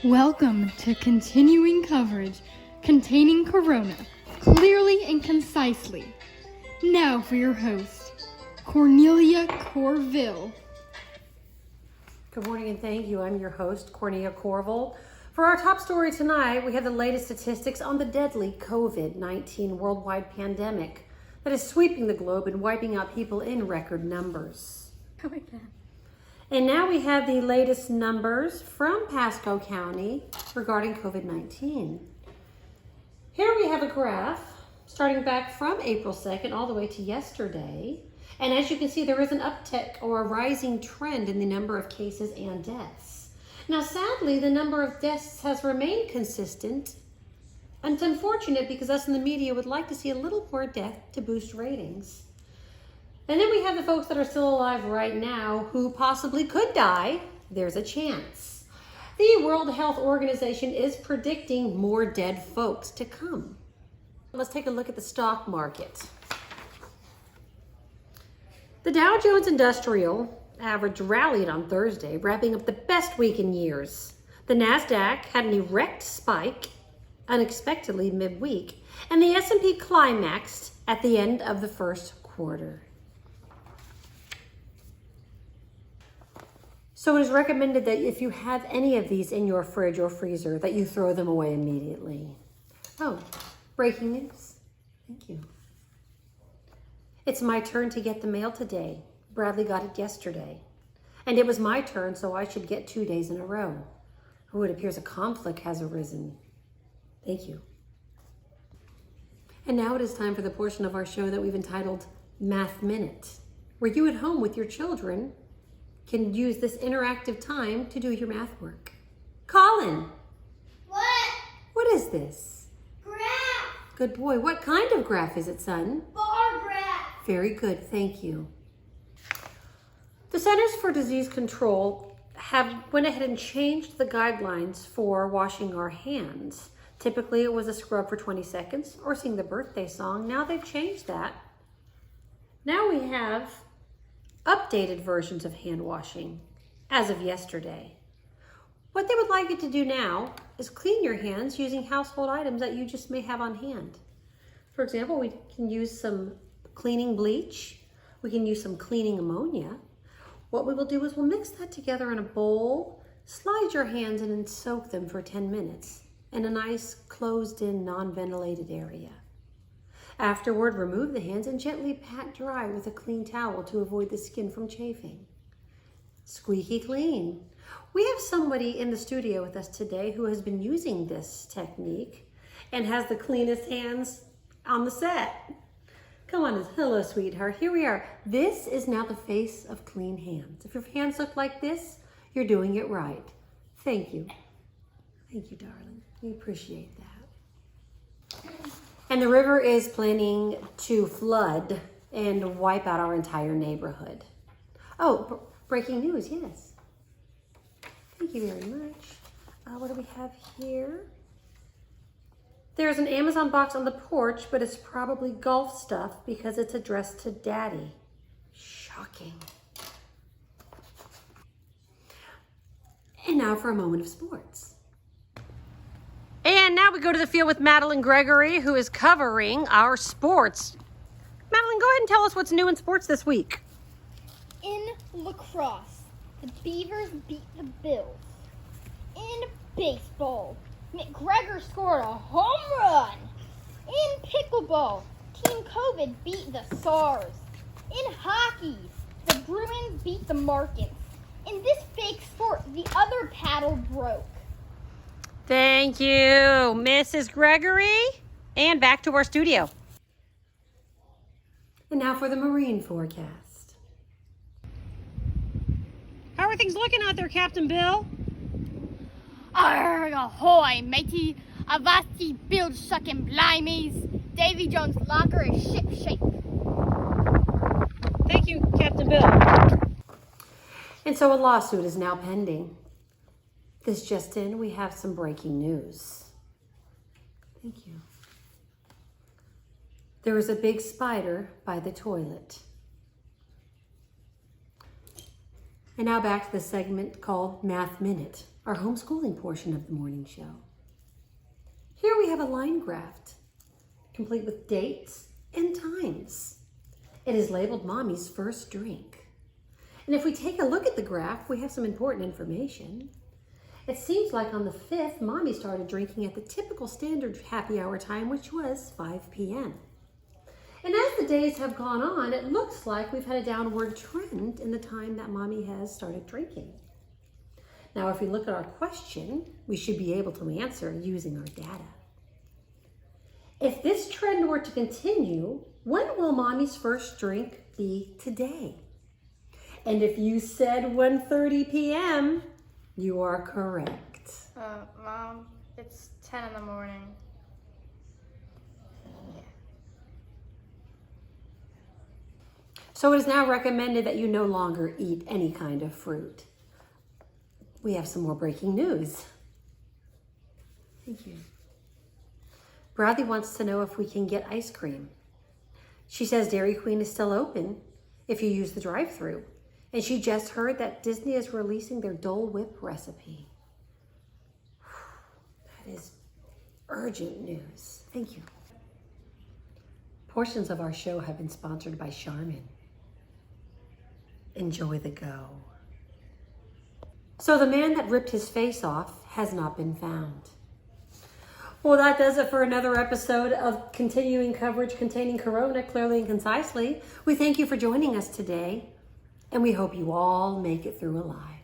Welcome to continuing coverage containing Corona, clearly and concisely. Now for your host, Cornelia Corville. Good morning and thank you. I'm your host, Cornelia Corville. For our top story tonight, we have the latest statistics on the deadly COVID-19 worldwide pandemic that is sweeping the globe and wiping out people in record numbers. I like that. And now we have the latest numbers from Pasco County regarding COVID-19. Here we have a graph starting back from April 2nd all the way to yesterday. And as you can see, there is an uptick or a rising trend in the number of cases and deaths. Now, sadly, the number of deaths has remained consistent. And it's unfortunate because us in the media would like to see a little more death to boost ratings. And then we have the folks that are still alive right now who possibly could die. There's a chance. The World Health Organization is predicting more dead folks to come. Let's take a look at the stock market. The Dow Jones Industrial Average rallied on Thursday, wrapping up the best week in years. The NASDAQ had an erect spike unexpectedly midweek, and the S&P climaxed at the end of the first quarter. So it is recommended that if you have any of these in your fridge or freezer, that you throw them away immediately. Oh, breaking news. Thank you. It's my turn to get the mail today. Bradley got it yesterday. And it was my turn, so I should get 2 days in a row. Oh, it appears a conflict has arisen. Thank you. And now it is time for the portion of our show that we've entitled Math Minute, where you at home with your children can use this interactive time to do your math work. Colin! What? What is this? Graph. Good boy. What kind of graph is it, son? Bar graph. Very good, thank you. The Centers for Disease Control went ahead and changed the guidelines for washing our hands. Typically it was a scrub for 20 seconds or sing the birthday song. Now they've changed that. Now we have updated versions of hand washing as of yesterday. What they would like you to do now is clean your hands using household items that you just may have on hand. For example, we can use some cleaning bleach. We can use some cleaning ammonia. What we will do is we'll mix that together in a bowl, slide your hands in and soak them for 10 minutes in a nice closed-in, non-ventilated area. Afterward, remove the hands and gently pat dry with a clean towel to avoid the skin from chafing. Squeaky clean. We have somebody in the studio with us today who has been using this technique and has the cleanest hands on the set. Come on, hello, sweetheart. Here we are. This is now the face of clean hands. If your hands look like this, you're doing it right. Thank you. Thank you, darling. We appreciate that. And the river is planning to flood and wipe out our entire neighborhood. Oh, breaking news, yes. Thank you very much. What do we have here? There's an Amazon box on the porch, but it's probably golf stuff because it's addressed to Daddy. Shocking. And now for a moment of sports. And now we go to the field with Madeline Gregory, who is covering our sports. Madeline, go ahead and tell us what's new in sports this week. In lacrosse, the Beavers beat the Bills. In baseball, McGregor scored a home run. In pickleball, Team COVID beat the SARS. In hockey, the Bruins beat the Markets. In this fake sport, the other paddle broke. Thank you, Mrs. Gregory. And back to our studio. And now for the marine forecast. How are things looking out there, Captain Bill? Arrgh, ahoy, matey. Avasti, build sucking blimies. Davy Jones' locker is ship shape. Thank you, Captain Bill. And so a lawsuit is now pending. This just in, we have some breaking news. Thank you. There was a big spider by the toilet. And now back to the segment called Math Minute, our homeschooling portion of the morning show. Here we have a line graph, complete with dates and times. It is labeled Mommy's first drink. And if we take a look at the graph, we have some important information. It seems like on the 5th, Mommy started drinking at the typical standard happy hour time, which was 5 p.m. And as the days have gone on, it looks like we've had a downward trend in the time that Mommy has started drinking. Now, if we look at our question, we should be able to answer using our data. If this trend were to continue, when will Mommy's first drink be today? And if you said 1:30 p.m., you are correct. Mom, it's 10 in the morning. So it is now recommended that you no longer eat any kind of fruit. We have some more breaking news. Thank you. Bradley wants to know if we can get ice cream. She says Dairy Queen is still open if you use the drive-thru. And she just heard that Disney is releasing their Dole Whip recipe. That is urgent news. Thank you. Portions of our show have been sponsored by Charmin. Enjoy the go. So the man that ripped his face off has not been found. Well, that does it for another episode of continuing coverage containing Corona clearly and concisely. We thank you for joining us today, and we hope you all make it through alive.